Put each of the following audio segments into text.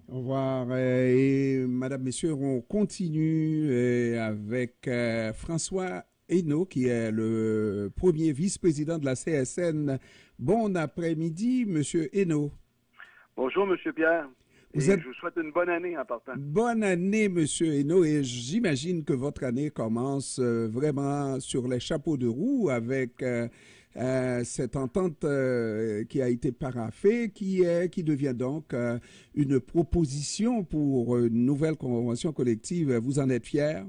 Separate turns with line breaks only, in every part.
Au revoir. Et Madame, Messieurs, on continue avec François Hainaut, qui est le premier vice-président de la CSN. Bon après-midi, Monsieur Hainaut.
Bonjour, Monsieur Pierre.
Je
vous souhaite une bonne année en partant.
Bonne année, Monsieur Hainaut, et j'imagine que votre année commence vraiment sur les chapeaux de roue avec cette entente qui a été paraphée, qui devient donc une proposition pour une nouvelle convention collective. Vous en êtes fier?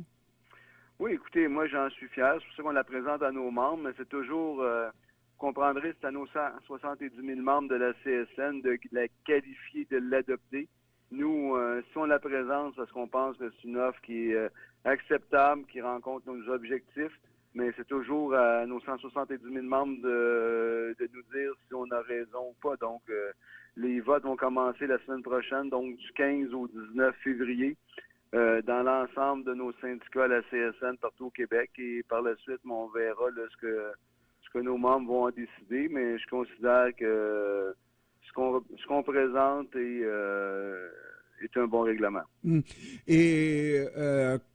Oui, écoutez, moi j'en suis fier. C'est pour ça qu'on la présente à nos membres, mais c'est toujours, vous comprendrez, c'est à nos 170 000 membres de la CSN de la qualifier, de l'adopter. Nous, si on la présente, parce qu'on pense que c'est une offre qui est acceptable, qui rencontre nos objectifs, mais c'est toujours à nos 170 000 membres de nous dire si on a raison ou pas. Donc, les votes vont commencer la semaine prochaine, donc du 15 au 19 février, dans l'ensemble de nos syndicats à la CSN partout au Québec. Et par la suite, on verra là, ce que nos membres vont en décider, mais je considère que ce qu'on présente est un bon règlement.
Et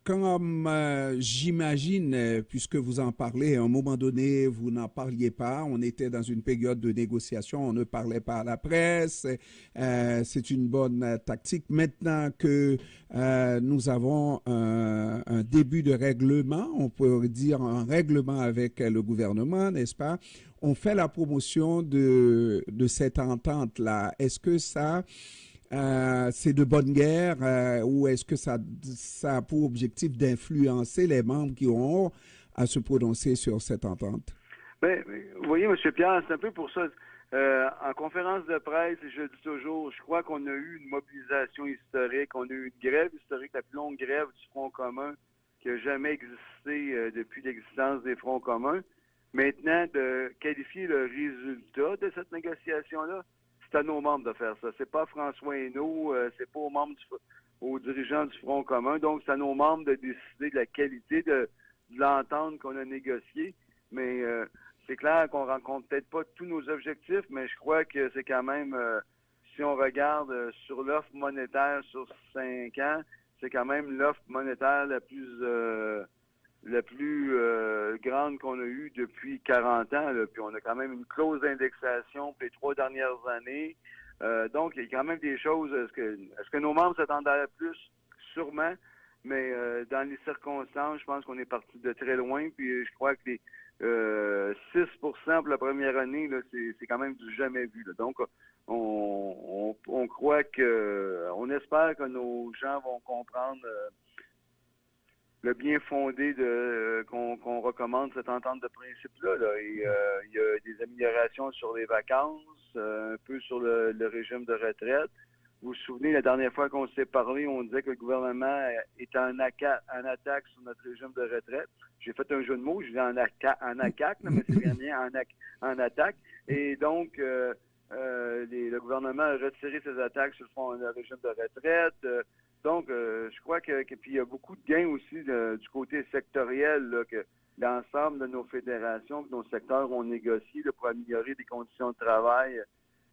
comme j'imagine, puisque vous en parlez, à un moment donné, vous n'en parliez pas, on était dans une période de négociation, on ne parlait pas à la presse, c'est une bonne tactique. Maintenant que nous avons un début de règlement, on peut dire un règlement avec le gouvernement, n'est-ce pas? On fait la promotion de cette entente-là. Est-ce que ça... c'est de bonne guerre ou est-ce que ça a pour objectif d'influencer les membres qui auront à se prononcer sur cette entente?
Ben, vous voyez, M. Pierre, c'est un peu pour ça. En conférence de presse, je le dis toujours, je crois qu'on a eu une mobilisation historique, on a eu une grève historique, la plus longue grève du Front commun qui a jamais existé depuis l'existence des Fronts communs. Maintenant, de qualifier le résultat de cette négociation-là, c'est à nos membres de faire ça. C'est pas François Hainaut, c'est pas aux dirigeants du Front commun. Donc, c'est à nos membres de décider de la qualité de l'entente qu'on a négociée. Mais c'est clair qu'on rencontre peut-être pas tous nos objectifs, mais je crois que c'est quand même, si on regarde sur l'offre monétaire sur 5 ans, c'est quand même l'offre monétaire la plus grande qu'on a eue depuis 40 ans. Là. Puis on a quand même une clause d'indexation pour les 3 dernières années. Donc, il y a quand même des choses. Est-ce que nos membres s'attendaient à plus? Sûrement. Mais dans les circonstances, je pense qu'on est parti de très loin. Puis je crois que les 6% pour la première année, là, c'est quand même du jamais vu. Là. Donc, on croit que... On espère que nos gens vont comprendre... le bien fondé qu'on recommande cette entente de principe-là. Là. Et il y a des améliorations sur les vacances, un peu sur le régime de retraite. Vous vous souvenez, la dernière fois qu'on s'est parlé, on disait que le gouvernement était en attaque sur notre régime de retraite. J'ai fait un jeu de mots, je dis en attaque, mais c'est bien en attaque. Et donc, le gouvernement a retiré ses attaques sur le régime de retraite. Donc, je crois que puis il y a beaucoup de gains aussi du côté sectoriel là, que l'ensemble de nos fédérations, que nos secteurs ont négocié là, pour améliorer les conditions de travail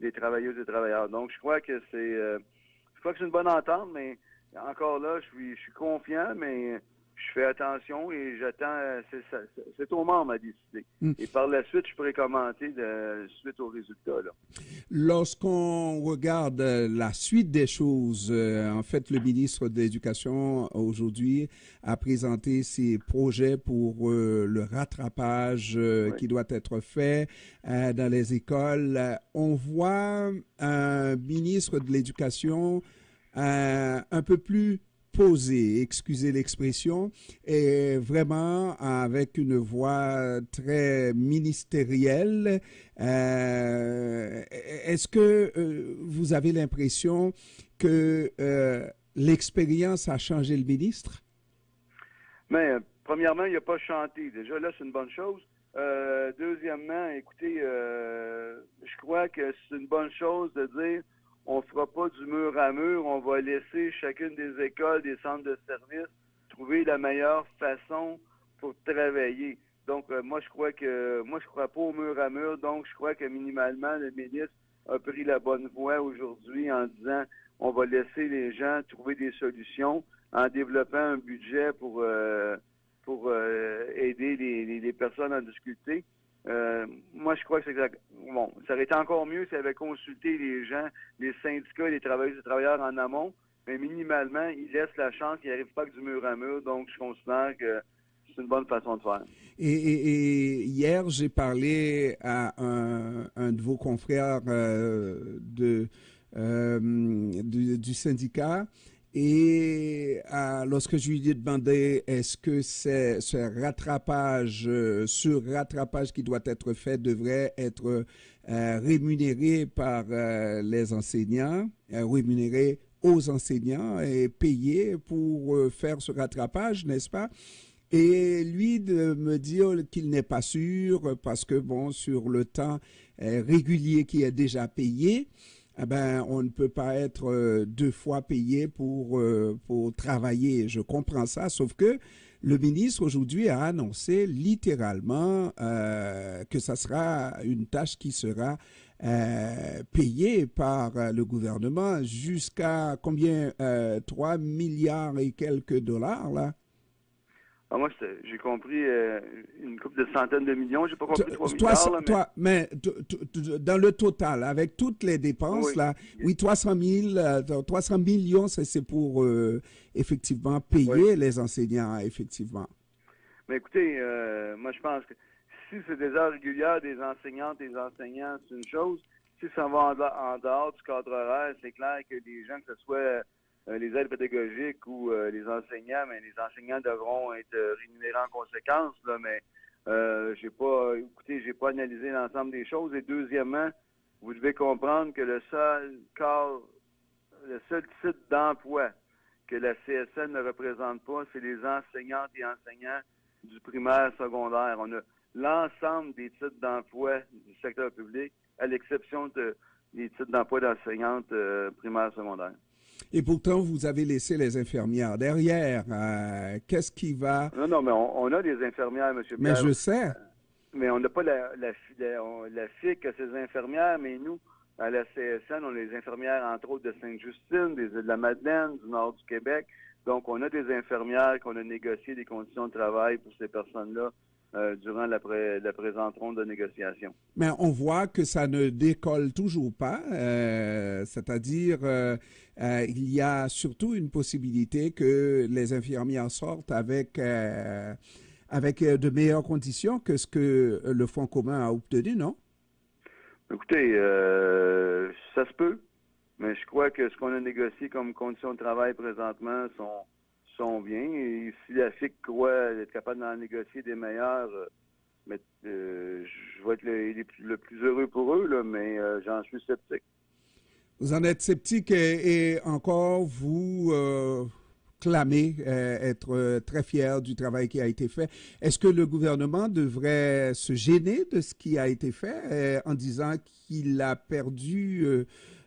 des travailleuses et travailleurs. Donc, je crois que c'est une bonne entente, mais encore là, je suis confiant, mais je fais attention et j'attends. C'est aux membres à décider. Et par la suite, je pourrais commenter suite aux résultats. Là.
Lorsqu'on regarde la suite des choses, en fait, le ministre de l'Éducation aujourd'hui a présenté ses projets pour le rattrapage qui doit être fait dans les écoles. On voit un ministre de l'Éducation un peu plus posé, excusez l'expression, et vraiment avec une voix très ministérielle. Est-ce que vous avez l'impression que l'expérience a changé le ministre?
Mais premièrement, il n'a pas chanté. Déjà, là, c'est une bonne chose. Deuxièmement, écoutez, je crois que c'est une bonne chose de dire on fera pas du mur à mur, on va laisser chacune des écoles, des centres de services trouver la meilleure façon pour travailler. Donc, moi, je crois pas au mur à mur, donc je crois que minimalement, le ministre a pris la bonne voie aujourd'hui en disant on va laisser les gens trouver des solutions en développant un budget pour aider les personnes en difficulté. Moi, je crois que bon, ça aurait été encore mieux s'ils avaient consulté les gens, les syndicats, les travailleuses et travailleurs en amont, mais minimalement, ils laissent la chance, ils n'arrivent pas que du mur à mur, donc je considère que c'est une bonne façon de faire.
Et hier, j'ai parlé à un de vos confrères du syndicat. Et lorsque je lui ai demandé est-ce que ce rattrapage, rattrapage qui doit être fait devrait être rémunéré par les enseignants, rémunéré aux enseignants et payé pour faire ce rattrapage, n'est-ce pas? Et lui de me dire qu'il n'est pas sûr parce que, bon, sur le temps régulier qui est déjà payé, eh ben, on ne peut pas être deux fois payé pour travailler. Je comprends ça, sauf que le ministre aujourd'hui a annoncé littéralement que ça sera une tâche qui sera payée par le gouvernement jusqu'à combien? 3 milliards et quelques dollars, là?
Ah, moi, j'ai compris une couple de centaines de millions. J'ai pas compris 3 milliards. Là,
mais dans le total, avec toutes les dépenses,
oui.
là, oui, 300 millions, c'est pour effectivement payer les enseignants, effectivement.
Mais écoutez, moi, je pense que si c'est des heures régulières des enseignantes et des enseignants, c'est une chose. Si ça va en dehors du cadre horaire, c'est clair que les gens, que ce soit les aides pédagogiques ou les enseignants, mais les enseignants devront être rémunérés en conséquence, là, mais j'ai pas analysé l'ensemble des choses. Et deuxièmement, vous devez comprendre que le seul type d'emploi que la CSN ne représente pas, c'est les enseignantes et enseignants du primaire secondaire. On a l'ensemble des titres d'emploi du secteur public, à l'exception des titres d'emploi d'enseignantes primaire secondaire.
Et pourtant, vous avez laissé les infirmières derrière. Qu'est-ce qui va...
Non, mais on a des infirmières, M. Pierre.
Mais je sais.
Mais on n'a pas la FIC à ces infirmières, mais nous, à la CSN, on a les infirmières, entre autres, de Sainte-Justine, des Îles-de-la-Madeleine, du nord du Québec. Donc, on a des infirmières qu'on a négocié des conditions de travail pour ces personnes-là durant la présente ronde de négociation.
Mais on voit que ça ne décolle toujours pas, c'est-à-dire il y a surtout une possibilité que les infirmières sortent avec de meilleures conditions que ce que le Fonds commun a obtenu, non?
Écoutez, ça se peut, mais je crois que ce qu'on a négocié comme conditions de travail présentement sont bien. Et si la FIC croit être capable d'en négocier des meilleurs, je vais être le plus heureux pour eux, là, mais j'en suis sceptique.
Vous en êtes sceptique et encore vous clamez être très fier du travail qui a été fait. Est-ce que le gouvernement devrait se gêner de ce qui a été fait en disant qu'il a perdu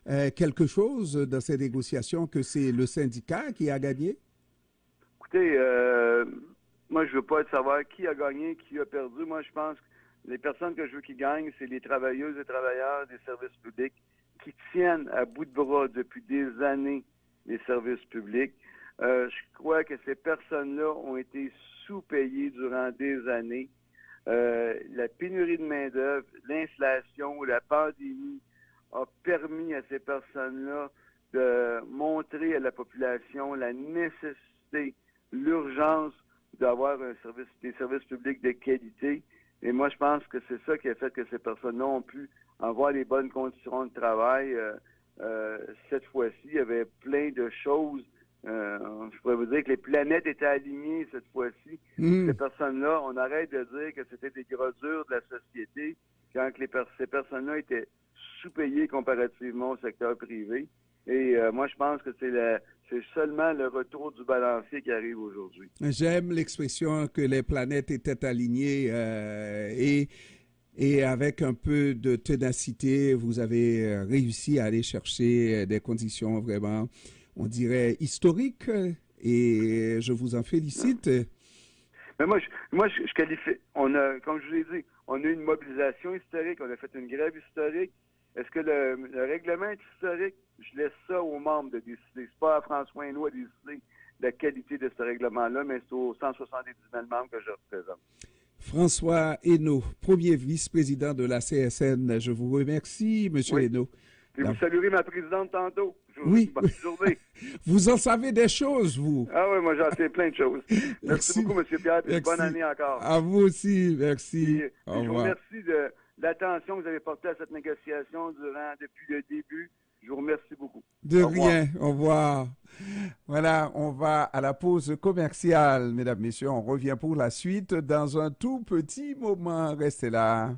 quelque chose dans ces négociations, que c'est le syndicat qui a gagné?
Écoutez, moi, je veux pas savoir qui a gagné, qui a perdu. Moi, je pense que les personnes que je veux qui gagnent, c'est les travailleuses et travailleurs des services publics qui tiennent à bout de bras depuis des années les services publics. Je crois que ces personnes-là ont été sous-payées durant des années. La pénurie de main-d'œuvre, l'inflation, la pandémie a permis à ces personnes-là de montrer à la population la nécessité, l'urgence d'avoir des services publics de qualité. Et moi, je pense que c'est ça qui a fait que ces personnes-là ont pu avoir les bonnes conditions de travail. Cette fois-ci, il y avait plein de choses. Je pourrais vous dire que les planètes étaient alignées cette fois-ci. Ces personnes-là, on arrête de dire que c'était des gros durs de la société quand ces personnes-là étaient sous-payées comparativement au secteur privé. Et moi, je pense que c'est seulement le retour du balancier qui arrive aujourd'hui.
J'aime l'expression que les planètes étaient alignées et avec un peu de ténacité, vous avez réussi à aller chercher des conditions vraiment, on dirait, historiques et je vous en félicite.
Mais moi, je qualifie, comme je vous l'ai dit, on a eu une mobilisation historique, on a fait une grève historique. Est-ce que le règlement est historique? Je laisse ça aux membres de décider. C'est pas à François Hainaut à décider la qualité de ce règlement-là, mais c'est aux 170 000 membres que je représente.
François Hainaut, premier vice-président de la CSN. Je vous remercie, M. Hainaut.
Et vous saluerez ma présidente tantôt.
Oui.
Bonne journée.
Vous en savez des choses, vous.
Ah oui, moi j'en sais plein de choses. Merci beaucoup, M. Pierre, et bonne année encore.
À vous aussi, merci.
Je vous remercie de l'attention que vous avez portée à cette négociation depuis le début. Je vous remercie beaucoup.
De rien. Au revoir. Voilà, on va à la pause commerciale, mesdames, messieurs. On revient pour la suite dans un tout petit moment. Restez là.